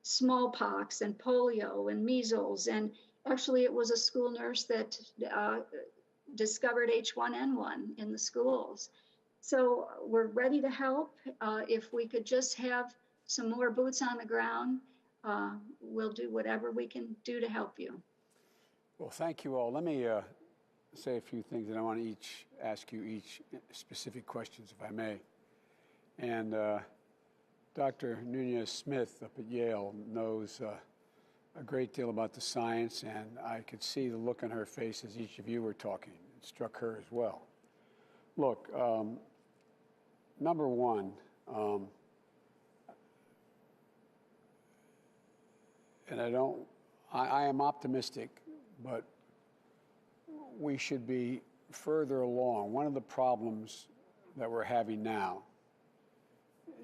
smallpox and polio and measles. And actually, it was a school nurse that discovered H1N1 in the schools. So we're ready to help. If we could just have some more boots on the ground, we'll do whatever we can do to help you. Well, thank you all. Let me say a few things, and I want to ask you each specific questions, if I may. And Dr. Nunez-Smith up at Yale knows a great deal about the science, and I could see the look on her face as each of you were talking. It struck her as well. Look, number one, and I am optimistic, but we should be further along. One of the problems that we're having now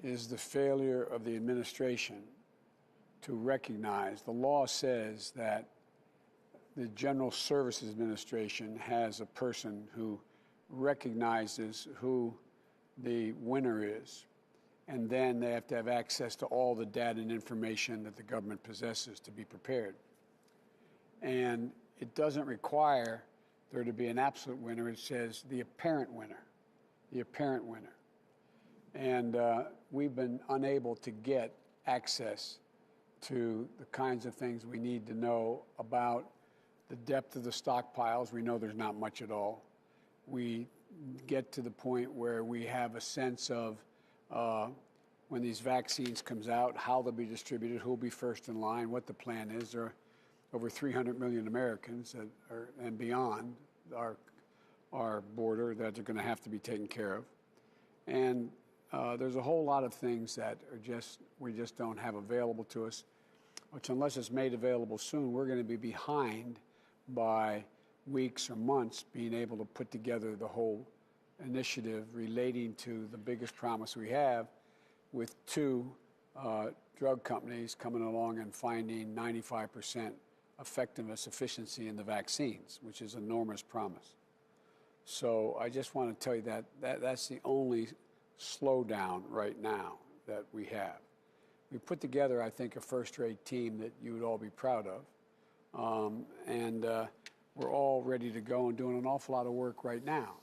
is the failure of the administration to recognize. The law says that the General Services Administration has a person who recognizes who the winner is, and then they have to have access to all the data and information that the government possesses to be prepared. And it doesn't require there to be an absolute winner. It says the apparent winner, the apparent winner. And we've been unable to get access to the kinds of things we need to know about the depth of the stockpiles. We know there's not much at all. We get to the point where we have a sense of when these vaccines comes out, how they'll be distributed, who'll be first in line, what the plan is. There are over 300 million Americans that are, and beyond our border that are going to have to be taken care of. And there's a whole lot of things that are we just don't have available to us, which unless it's made available soon, we're going to be behind by weeks or months being able to put together the whole initiative relating to the biggest promise we have, with two drug companies coming along and finding 95% effectiveness, efficiency in the vaccines, which is an enormous promise. So I just want to tell you that's the only slowdown right now that we have. We put together, I think, a first-rate team that you would all be proud of. And we're all ready to go and doing an awful lot of work right now.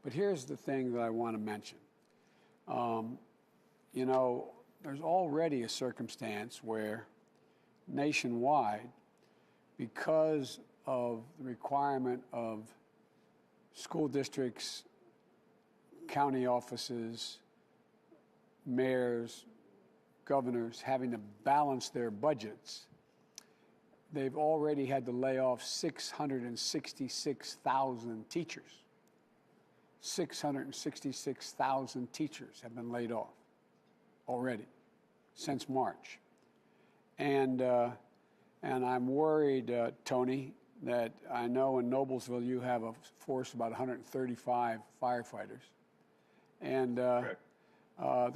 But here's the thing that I want to mention. You know, there's already a circumstance where nationwide, because of the requirement of school districts, county offices, mayors, governors having to balance their budgets, they've already had to lay off 666,000 teachers. 666,000 teachers have been laid off already since March. And I'm worried, Tony, that I know in Noblesville you have a force of about 135 firefighters. And the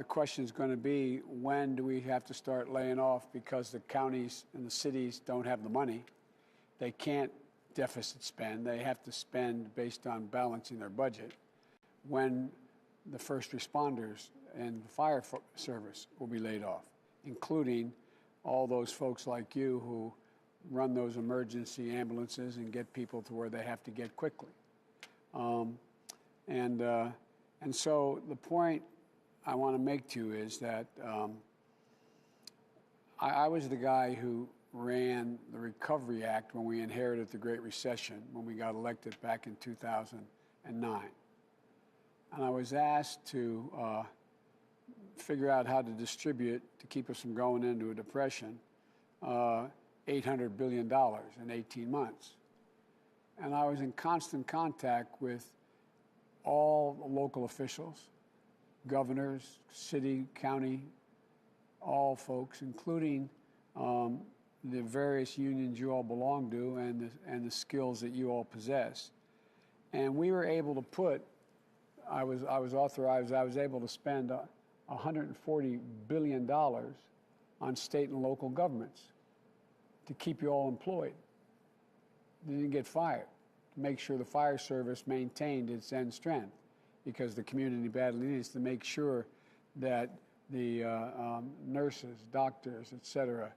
question is going to be, when do we have to start laying off, because the counties and the cities don't have the money. They can't deficit spend. They have to spend based on balancing their budget. When the first responders and the fire service will be laid off, including all those folks like you who run those emergency ambulances and get people to where they have to get quickly. And so the point I want to make to you is that I was the guy who ran the Recovery Act when we inherited the Great Recession, when we got elected back in 2009. And I was asked to figure out how to distribute, to keep us from going into a depression, $800 billion in 18 months. And I was in constant contact with all the local officials, governors, city, county, all folks, including the various unions you all belong to and the skills that you all possess. And we were able to put, I was able to spend $140 billion on state and local governments to keep you all employed. They didn't get fired, to make sure the fire service maintained its end strength, because the community badly needs to make sure that the nurses, doctors, et cetera,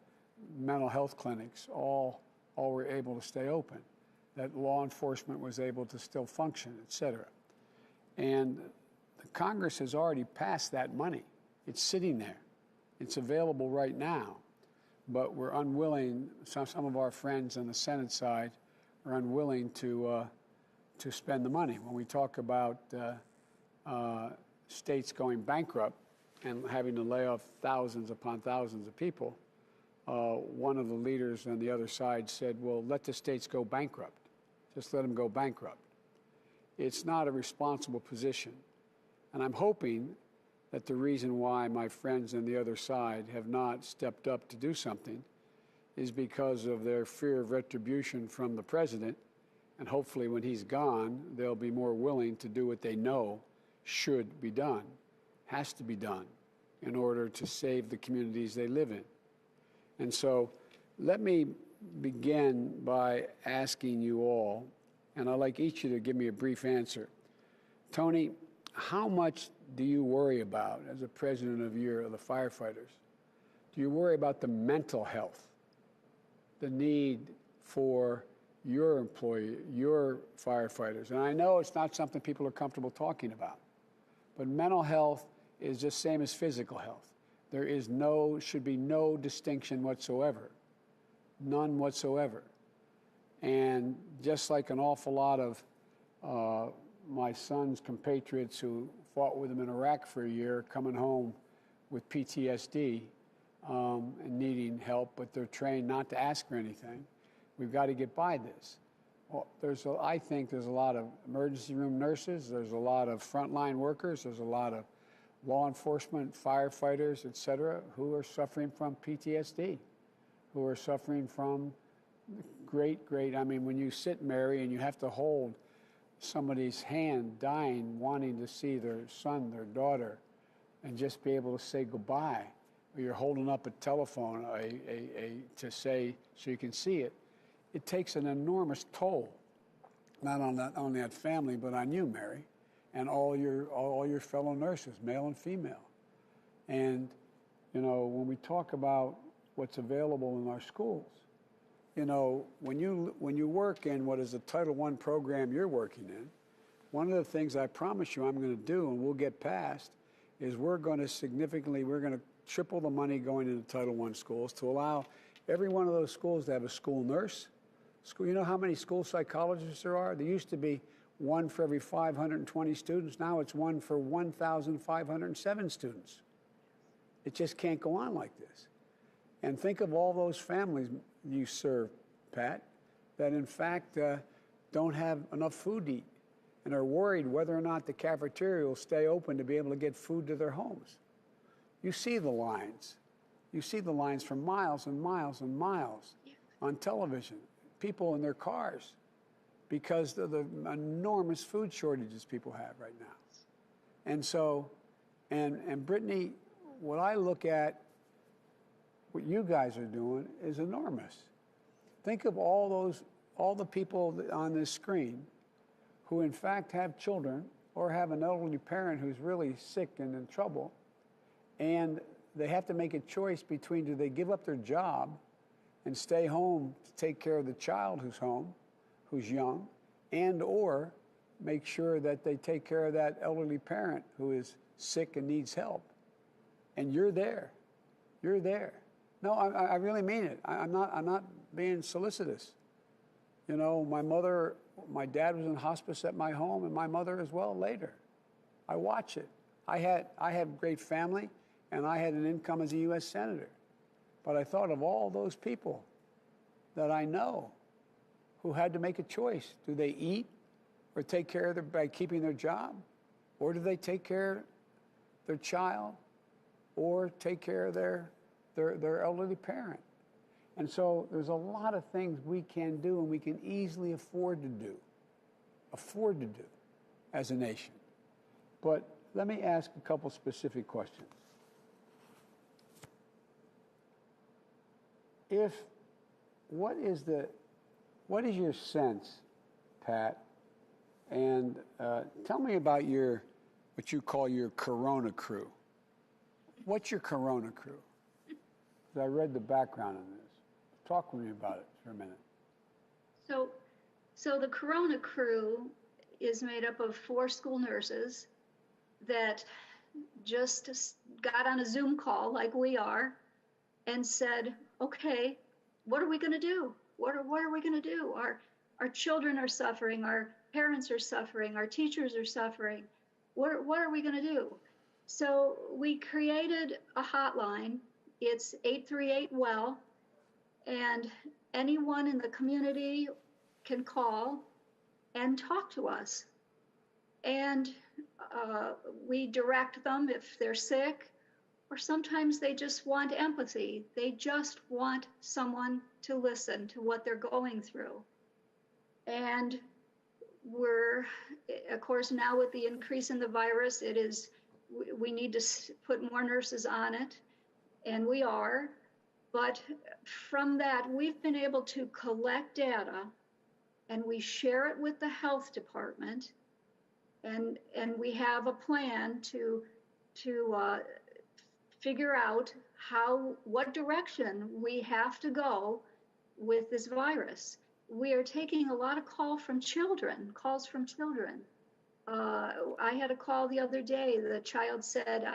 mental health clinics all were able to stay open, that law enforcement was able to still function, et cetera. And the Congress has already passed that money. It's sitting there. It's available right now. But we're unwilling, some of our friends on the Senate side are unwilling to spend the money. When we talk about states going bankrupt and having to lay off thousands upon thousands of people, one of the leaders on the other side said, well, let the states go bankrupt. Just let them go bankrupt. It's not a responsible position. And I'm hoping that the reason why my friends on the other side have not stepped up to do something is because of their fear of retribution from the president. And hopefully when he's gone, they'll be more willing to do what they know should be done, has to be done, in order to save the communities they live in. And so let me begin by asking you all, and I'd like each of you to give me a brief answer. Tony, how much do you worry about, as a president of the firefighters, do you worry about the mental health, the need for your employee, your firefighters? And I know it's not something people are comfortable talking about, but mental health is the same as physical health. There is should be no distinction whatsoever, none whatsoever. And just like an awful lot of my son's compatriots who fought with him in Iraq for a year, coming home with PTSD and needing help, but they're trained not to ask for anything, we've got to get by this. Well, I think there's a lot of emergency room nurses, there's a lot of frontline workers, there's a lot of law enforcement, firefighters, et cetera, who are suffering from PTSD, who are suffering from I mean, when you sit, Mary, and you have to hold somebody's hand dying, wanting to see their son, their daughter, and just be able to say goodbye, or you're holding up a telephone to say, so you can see it, it takes an enormous toll, not on that family, but on you, Mary, and all your fellow nurses, male and female. And, you know, when we talk about what's available in our schools, you know, when you work in what is a Title I program you're working in, one of the things I promise you I'm going to do, and we'll get past, is we're going to triple the money going into Title I schools to allow every one of those schools to have a school nurse. You know how many school psychologists there are? There used to be one for every 520 students. Now it's one for 1,507 students. It just can't go on like this. And think of all those families you serve, Pat, that in fact don't have enough food to eat and are worried whether or not the cafeteria will stay open to be able to get food to their homes. You see the lines. You see the lines for miles and miles and miles on television, people in their cars, because of the enormous food shortages people have right now. And so, and Brittany, what I look at, what you guys are doing is enormous. Think of all the people on this screen who in fact have children or have an elderly parent who's really sick and in trouble, and they have to make a choice between, do they give up their job and stay home to take care of the child who's home, who's young, and or make sure that they take care of that elderly parent who is sick and needs help. And you're there. You're there. No, I really mean it. I'm not being solicitous. You know, my dad was in hospice at my home, and my mother as well later. I watch it. I had great family, and I had an income as a U.S. Senator. But I thought of all those people that I know who had to make a choice. Do they eat or take care of by keeping their job? Or do they take care of their child or take care of their elderly parent? And so there's a lot of things we can do and we can easily afford to do as a nation. But let me ask a couple specific questions. What is your sense, Pat? And tell me about what you call your Corona crew. What's your Corona crew? Because I read the background on this. Talk with me about it for a minute. So the Corona crew is made up of 4 school nurses that just got on a Zoom call like we are and said, okay, what are we going to do? What are we going to do? Our children are suffering. Our parents are suffering. Our teachers are suffering. What are we going to do? So we created a hotline. It's 838-WELL, and anyone in the community can call and talk to us. And we direct them if they're sick, or sometimes they just want empathy. They just want someone to listen to what they're going through. And we're, of course, now with the increase in the virus, we need to put more nurses on it, and we are. But from that, we've been able to collect data, and we share it with the health department, and we have a plan to figure out what direction we have to go with this virus. We are taking a lot of calls from children. I had a call the other day. The child said,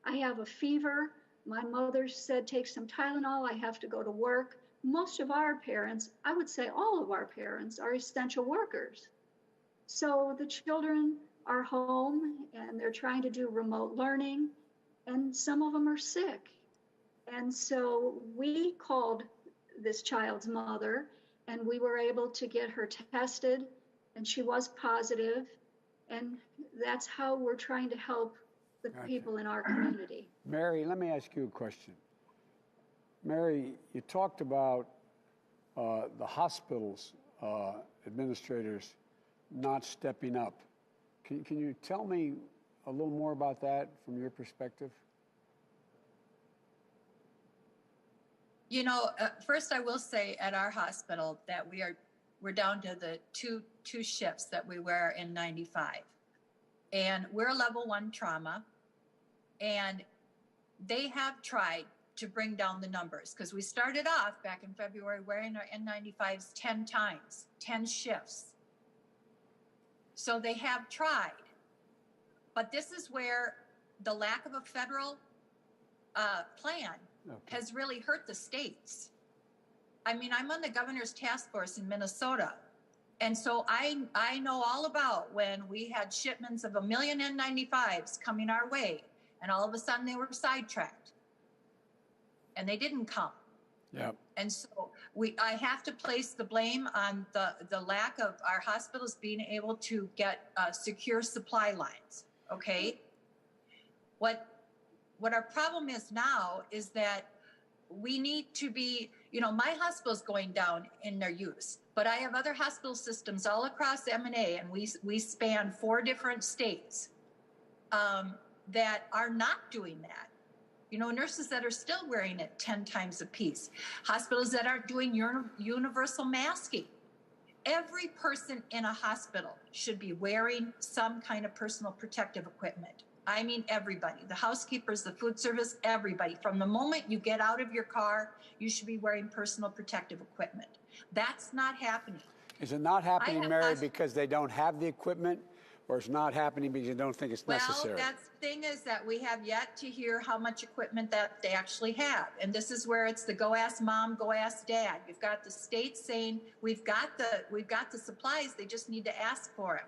I have a fever. My mother said, take some Tylenol. I have to go to work. Most of our parents, I would say all of our parents, are essential workers. So the children are home and they're trying to do remote learning, and some of them are sick. And so we called this child's mother, and we were able to get her tested, and she was positive. And that's how we're trying to help the people in our community. Mary, let me ask you a question. Mary, you talked about the hospitals administrators not stepping up. Can you tell me a little more about that from your perspective? You know, first I will say at our hospital that we're down to the two shifts that we were in 95. And we're level 1 trauma. And they have tried to bring down the numbers, because we started off back in February wearing our N95s 10 times, 10 shifts. So they have tried. But this is where the lack of a federal plan has really hurt the states. I mean, I'm on the governor's task force in Minnesota. And so I know all about when we had shipments of 1 million N95s coming our way, and all of a sudden they were sidetracked and they didn't come. Yep. And so I have to place the blame on the lack of our hospitals being able to get secure supply lines. Okay. What our problem is now is that we need to be, you know, my hospital's going down in their use, but I have other hospital systems all across M&A, and we span 4 different states that are not doing that. You know, nurses that are still wearing it 10 times a piece, hospitals that aren't doing universal masking. Every person in a hospital should be wearing some kind of personal protective equipment. I mean, everybody, the housekeepers, the food service, everybody. From the moment you get out of your car, you should be wearing personal protective equipment. That's not happening. Is it not happening, Mary, because they don't have the equipment, or it's not happening because you don't think it's necessary? Well, that's the thing, is that we have yet to hear how much equipment that they actually have. And this is where it's the go ask mom, go ask dad. You've got the state saying we've got the supplies, they just need to ask for them.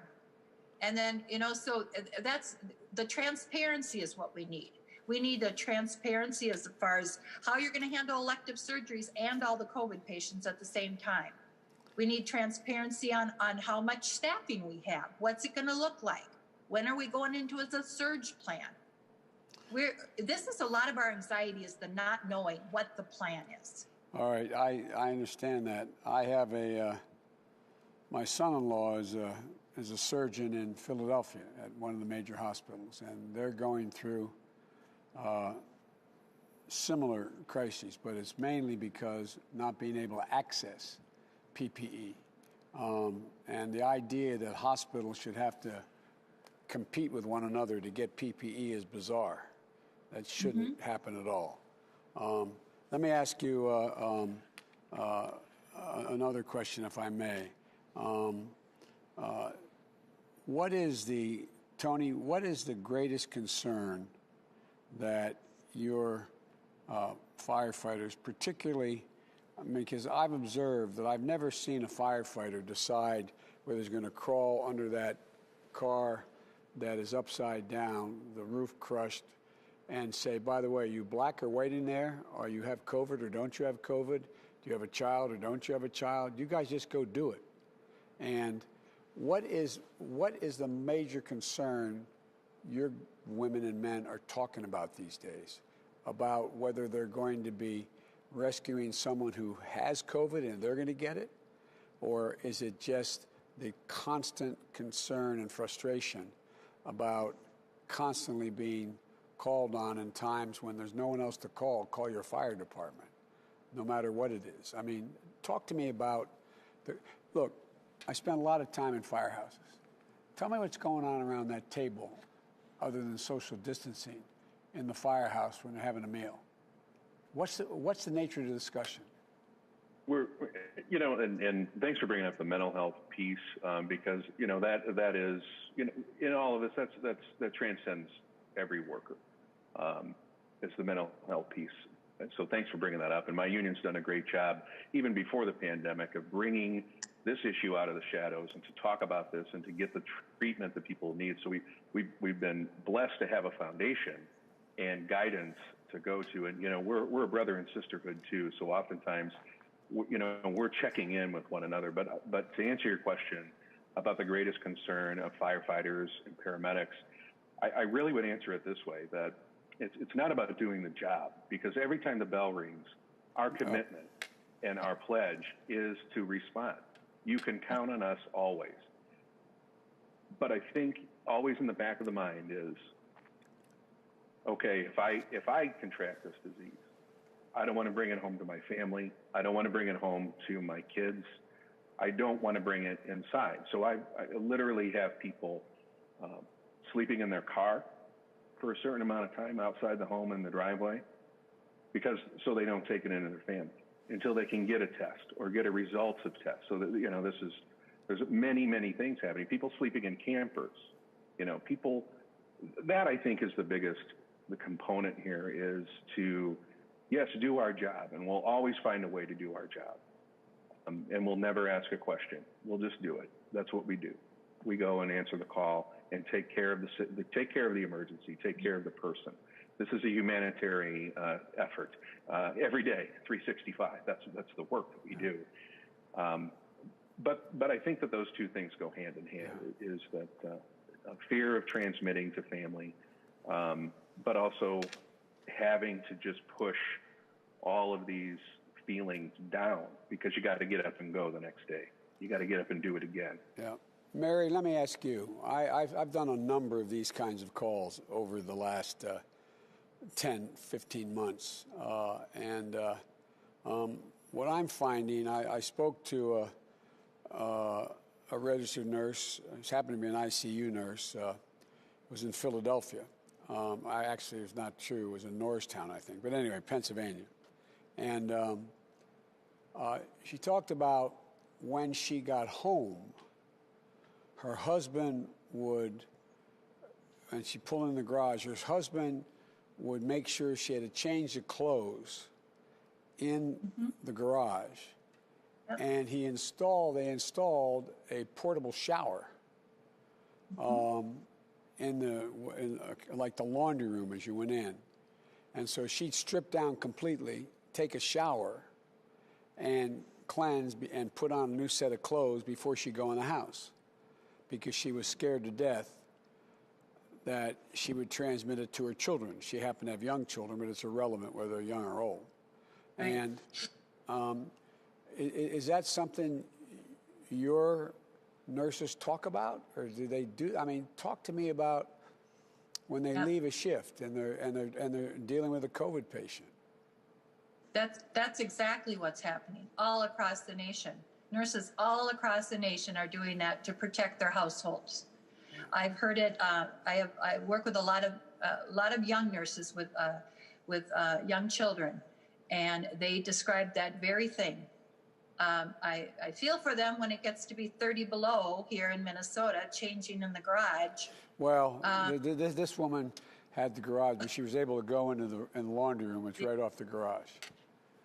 And then, you know, so that's the transparency is what we need. We need a transparency as far as how you're going to handle elective surgeries and all the COVID patients at the same time. We need transparency on how much staffing we have. What's it going to look like? When are we going into a surge plan? This is a lot of our anxiety, is the not knowing what the plan is. All right, I understand that. I have my son-in-law is a surgeon in Philadelphia at one of the major hospitals, and they're going through similar crises, but it's mainly because not being able to access PPE. And the idea that hospitals should have to compete with one another to get PPE is bizarre. That shouldn't happen at all. Let me ask you, another question, if I may. What is the, Tony, what is the greatest concern that your firefighters, particularly, I mean, because I've observed that I've never seen a firefighter decide whether he's going to crawl under that car that is upside down, the roof crushed, and say, by the way, you black or white in there, or you have COVID or don't you have COVID? Do you have a child or don't you have a child? You guys just go do it. And what is the major concern your women and men are talking about these days? About whether they're going to be rescuing someone who has COVID and they're going to get it? Or is it just the constant concern and frustration about constantly being called on in times when there's no one else to call your fire department, no matter what it is? I mean, talk to me about look, I spent a lot of time in firehouses. Tell me what's going on around that table other than social distancing in the firehouse when they're having a meal. What's the nature of the discussion? We're, you know, and thanks for bringing up the mental health piece, because, you know, that is, you know, in all of this, that transcends every worker. It's the mental health piece. And so thanks for bringing that up. And my union's done a great job, even before the pandemic, of bringing this issue out of the shadows and to talk about this and to get the treatment that people need. So we've been blessed to have a foundation and guidance to go to. And, you know, we're a brother and sisterhood too. So oftentimes, you know, we're checking in with one another. But to answer your question about the greatest concern of firefighters and paramedics, I really would answer it this way, that it's not about doing the job, because every time the bell rings, our commitment and our pledge is to respond. You can count on us always. But I think always in the back of the mind is, okay, if I contract this disease, I don't want to bring it home to my family. I don't want to bring it home to my kids. I don't want to bring it inside. So I literally have people sleeping in their car for a certain amount of time outside the home in the driveway, so they don't take it into their family until they can get a test or get a results of tests. So that, you know, there's many things happening. People sleeping in campers, you know, that I think is the component here is to, yes, do our job, and we'll always find a way to do our job. And we'll never ask a question. We'll just do it. That's what we do. We go and answer the call and take care of the emergency, take care of the person. This is a humanitarian effort every day, 365. That's the work that we do. But I think that those two things go hand in hand. Yeah. Is that a fear of transmitting to family, but also having to just push all of these feelings down, because you got to get up and go the next day. You got to get up and do it again. Yeah. Mary, let me ask you. I've done a number of these kinds of calls over the last 10, 15 months. What I'm finding, I spoke to a registered nurse. It happened to be an ICU nurse. Was in Philadelphia. Actually, it's not true. It was in Norristown, I think. But anyway, Pennsylvania. And she talked about when she got home, her husband would, and she pulled in the garage, her husband would make sure she had to change the clothes in the garage. Yep. And they installed a portable shower in like the laundry room as you went in. And so she'd strip down completely, take a shower, and cleanse and put on a new set of clothes before she'd go in the house, because she was scared to death that she would transmit it to her children. She happened to have young children, but it's irrelevant whether they're young or old. Right. And is that something your nurses talk about, or do they do? I mean, talk to me about when they leave a shift and they're dealing with a COVID patient. That's exactly what's happening all across the nation. Nurses all across the nation are doing that to protect their households. I've heard it. I work with a lot of young nurses with young children, and they describe that very thing. I feel for them when it gets to be 30 below here in Minnesota, changing in the garage. Well, this woman had the garage, but she was able to go into the laundry room. It's right off the garage.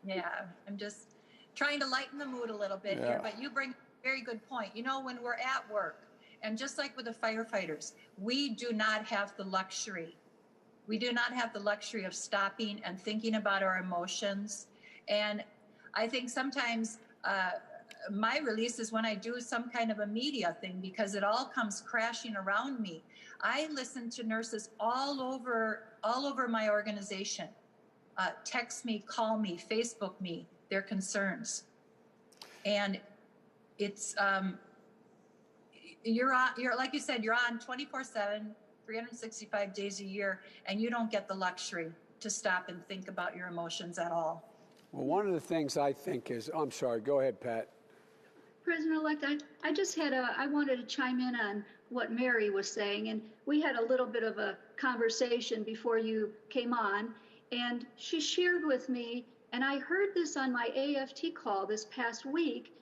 Yeah, I'm just trying to lighten the mood a little bit here, but you bring a very good point. You know, when we're at work, and just like with the firefighters, we do not have the luxury. We do not have the luxury of stopping and thinking about our emotions. And I think sometimes my release is when I do some kind of a media thing, because it all comes crashing around me. I listen to nurses all over my organization. Text me, call me, Facebook me, their concerns. And it's, you're like you said, you're on 24/7, 365 days a year, and you don't get the luxury to stop and think about your emotions at all. Well, one of the things I think is, I'm sorry, go ahead, Pat. President-elect, I just had I wanted to chime in on what Mary was saying, and we had a little bit of a conversation before you came on, and she shared with me, and I heard this on my AFT call this past week,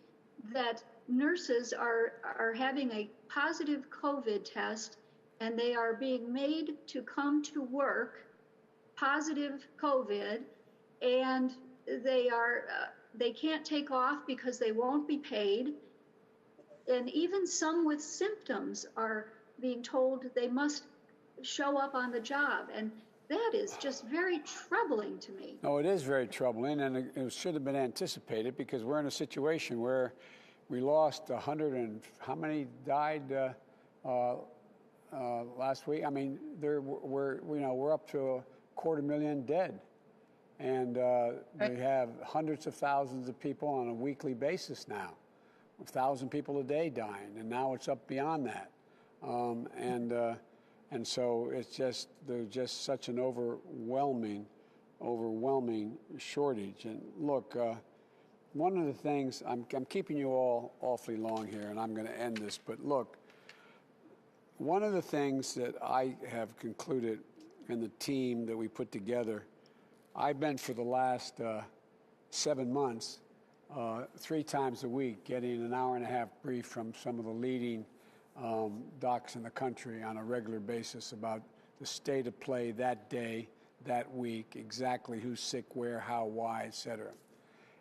that nurses are having a positive COVID test, and they are being made to come to work, positive COVID, and they can't take off because they won't be paid. And even some with symptoms are being told they must show up on the job. And that is just very troubling to me. No, it is very troubling, and it should have been anticipated, because we're in a situation where we lost 100 and how many died last week? I mean, we're up to 250,000 dead. And we have hundreds of thousands of people on a weekly basis now, 1,000 people a day dying, and now it's up beyond that. And so there's just such an overwhelming shortage. And look, one of the things, I'm keeping you all awfully long here, and I'm going to end this, but look, one of the things that I have concluded in the team that we put together, I've been for the last 7 months, 3 times a week, getting an hour-and-a-half brief from some of the leading docs in the country on a regular basis about the state of play that day, that week, exactly who's sick, where, how, why, et cetera.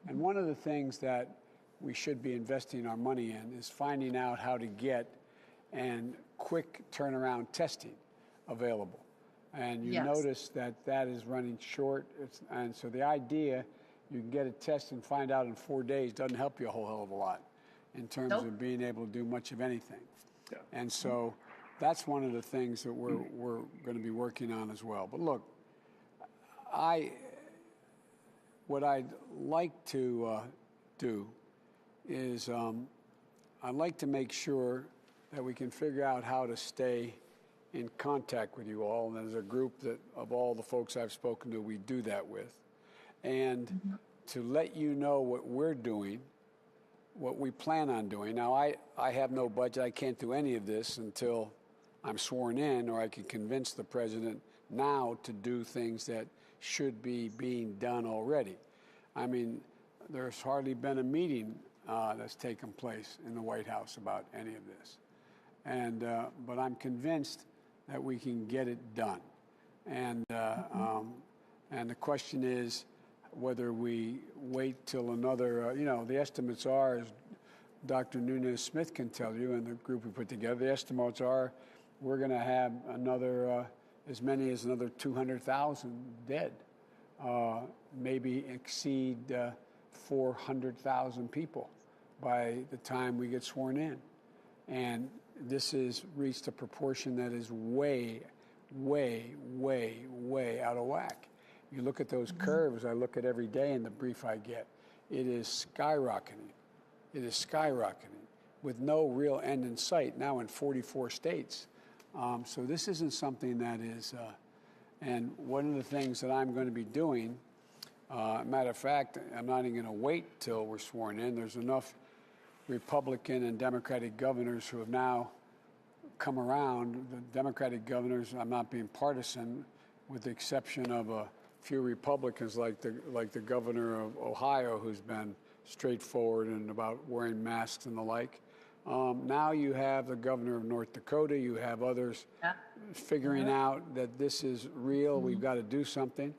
And one of the things that we should be investing our money in is finding out how to get and quick turnaround testing available. And you notice that is running short. And so the idea you can get a test and find out in 4 days doesn't help you a whole hell of a lot in terms of being able to do much of anything. Yeah. And so that's one of the things that we're going to be working on as well. But look, what I'd like to do is I'd like to make sure that we can figure out how to stay in contact with you all, and there's a group that of all the folks I've spoken to, we do that with, and to let you know what we're doing, what we plan on doing. Now, I have no budget. I can't do any of this until I'm sworn in, or I can convince the president now to do things that should be being done already. I mean, there's hardly been a meeting that's taken place in the White House about any of this. And but I'm convinced that we can get it done. And the question is whether we wait till another, the estimates are, as Dr. Nunez-Smith can tell you, and the group we put together, the estimates are we're going to have another, as many as another 200,000 dead, maybe exceed 400,000 people by the time we get sworn in. And this has reached a proportion that is way, way, way, way out of whack. You look at those curves I look at every day in the brief I get, it is skyrocketing. It is skyrocketing with no real end in sight now in 44 states. So this isn't something that is, and one of the things that I'm going to be doing, matter of fact, I'm not even going to wait till we're sworn in. There's enough Republican and Democratic governors who have now come around. The Democratic governors, I'm not being partisan, with the exception of a few Republicans like the governor of Ohio, who's been straightforward and about wearing masks and the like. Now you have the governor of North Dakota. You have others figuring out that this is real. We've got to do something.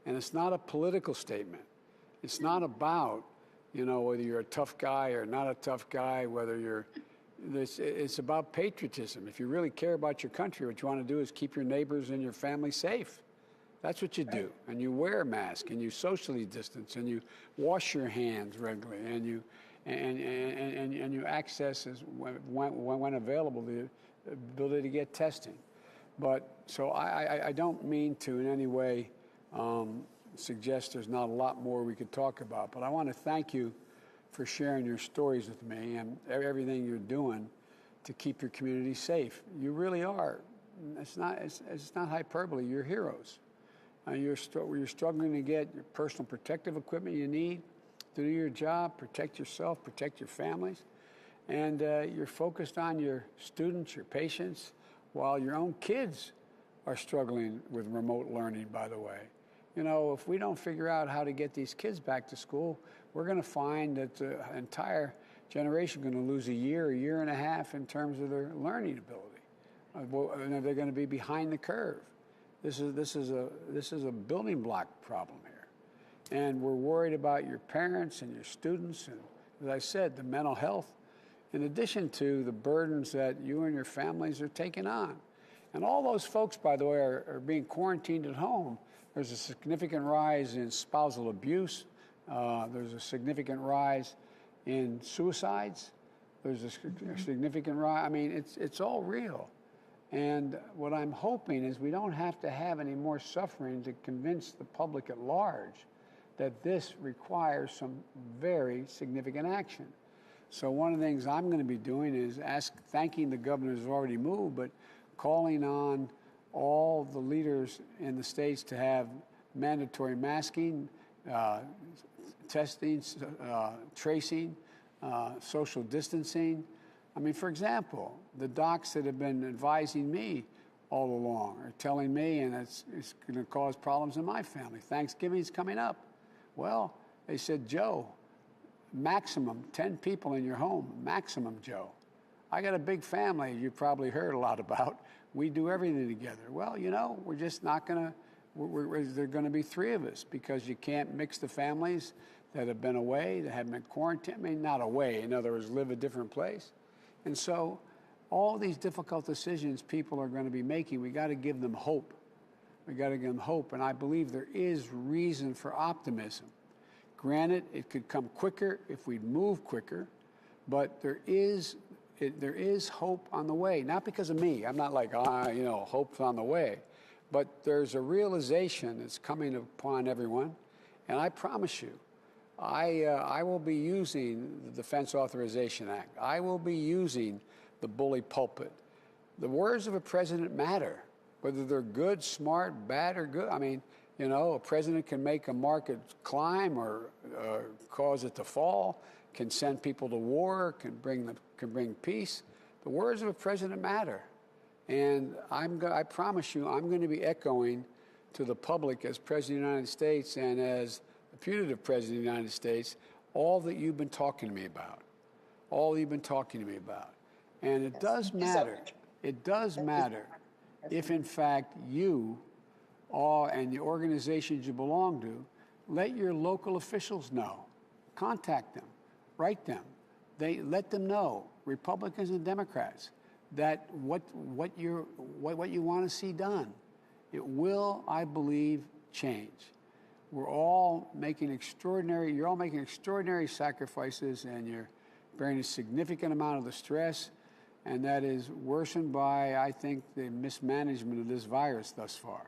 And it's not a political statement. It's not about, whether you're a tough guy or not a tough guy, whether you're, it's about patriotism. If you really care about your country, what you want to do is keep your neighbors and your family safe. That's what you do. And you wear a mask, and you socially distance, and you wash your hands regularly, and you access, when available, the ability to get testing. But so I don't mean to in any way suggest there's not a lot more we could talk about, but I want to thank you for sharing your stories with me and everything you're doing to keep your community safe. You really are. It's not hyperbole. You're heroes. You're struggling to get your personal protective equipment you need to do your job, protect yourself, protect your families, and you're focused on your students, your patients, while your own kids are struggling with remote learning, by the way. If we don't figure out how to get these kids back to school, we're going to find that the entire generation is going to lose a year and a half in terms of their learning ability. And they're going to be behind the curve. This is a building block problem here. And we're worried about your parents and your students, and as I said, the mental health, in addition to the burdens that you and your families are taking on. And all those folks, by the way, are being quarantined at home. There's a significant rise in spousal abuse. There's a significant rise in suicides. There's a significant rise. I mean, it's all real. And what I'm hoping is we don't have to have any more suffering to convince the public at large that this requires some very significant action. So one of the things I'm going to be doing is thanking the governors who've already moved, but calling on all the leaders in the states to have mandatory masking, testing, tracing, social distancing. I mean, for example, the docs that have been advising me all along are telling me, and it's going to cause problems in my family. Thanksgiving's coming up. Well, they said, Joe, maximum 10 people in your home, maximum, Joe. I got a big family you've probably heard a lot about. We do everything together. Well, we're just not going to, there are going to be 3 of us because you can't mix the families that have been away, that have been quarantined. I mean, not away, in other words, live a different place. And so all these difficult decisions people are going to be making, we got to give them hope. We got to give them hope. And I believe there is reason for optimism. Granted, it could come quicker if we'd move quicker, but there is hope on the way. Not because of me. I'm not like, hope's on the way. But there's a realization that's coming upon everyone. And I promise you, I will be using the Defense Authorization Act. I will be using the bully pulpit. The words of a president matter, whether they're good, smart, bad, or good. I mean, a president can make a market climb or cause it to fall, can send people to war, can bring peace. The words of a president matter. And I promise you, I'm going to be echoing to the public as President of the United States and as the putative President of the United States, all that you've been talking to me about. All you've been talking to me about. And it does matter. It does matter if, in fact, you all and the organizations you belong to, let your local officials know. Contact them. Write them. Let them know, Republicans and Democrats, that what you want to see done. It will, I believe, change. You're all making extraordinary sacrifices, and you're bearing a significant amount of the stress, and that is worsened by, I think, the mismanagement of this virus thus far.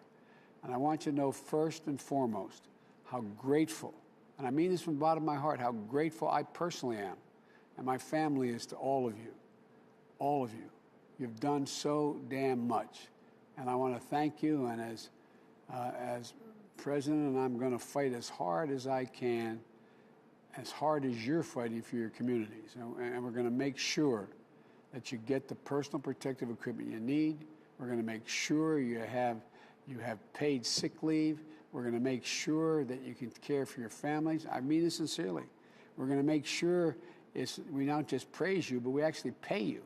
And I want you to know first and foremost how grateful, and I mean this from the bottom of my heart, how grateful I personally am, and my family is to all of you. All of you. You've done so damn much. And I want to thank you, and as president, I'm going to fight as hard as I can, as hard as you're fighting for your communities. And we're going to make sure that you get the personal protective equipment you need. We're going to make sure you have paid sick leave. We're going to make sure that you can care for your families. I mean this sincerely. We're going to make sure we don't just praise you, but we actually pay you.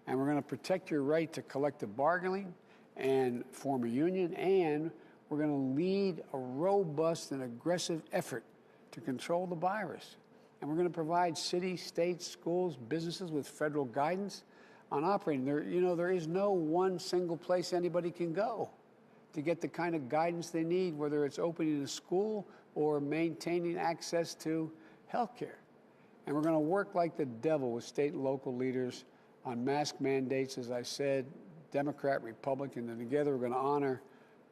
And we're going to protect your right to collective bargaining and form a union. And we're going to lead a robust and aggressive effort to control the virus. And we're going to provide cities, states, schools, businesses with federal guidance on operating. There is no one single place anybody can go to get the kind of guidance they need, whether it's opening a school or maintaining access to health care. And we're going to work like the devil with state and local leaders on mask mandates, as I said, Democrat, Republican, and together we're going to honor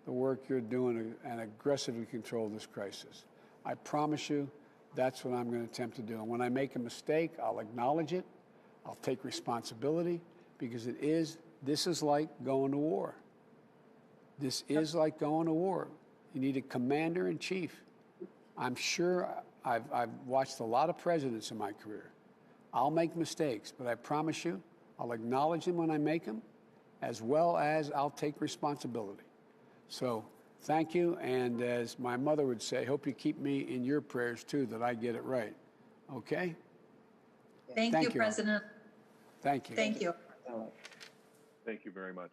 the work you're doing and aggressively control this crisis. I promise you that's what I'm going to attempt to do. And when I make a mistake, I'll acknowledge it. I'll take responsibility, because this is like going to war. This is like going to war. You need a commander-in-chief. I'm sure I've watched a lot of presidents in my career. I'll make mistakes, but I promise you, I'll acknowledge them when I make them, as well as I'll take responsibility. So thank you, and as my mother would say, hope you keep me in your prayers, too, that I get it right. Okay? Thank you, President. Thank you. Thank you. Thank you very much.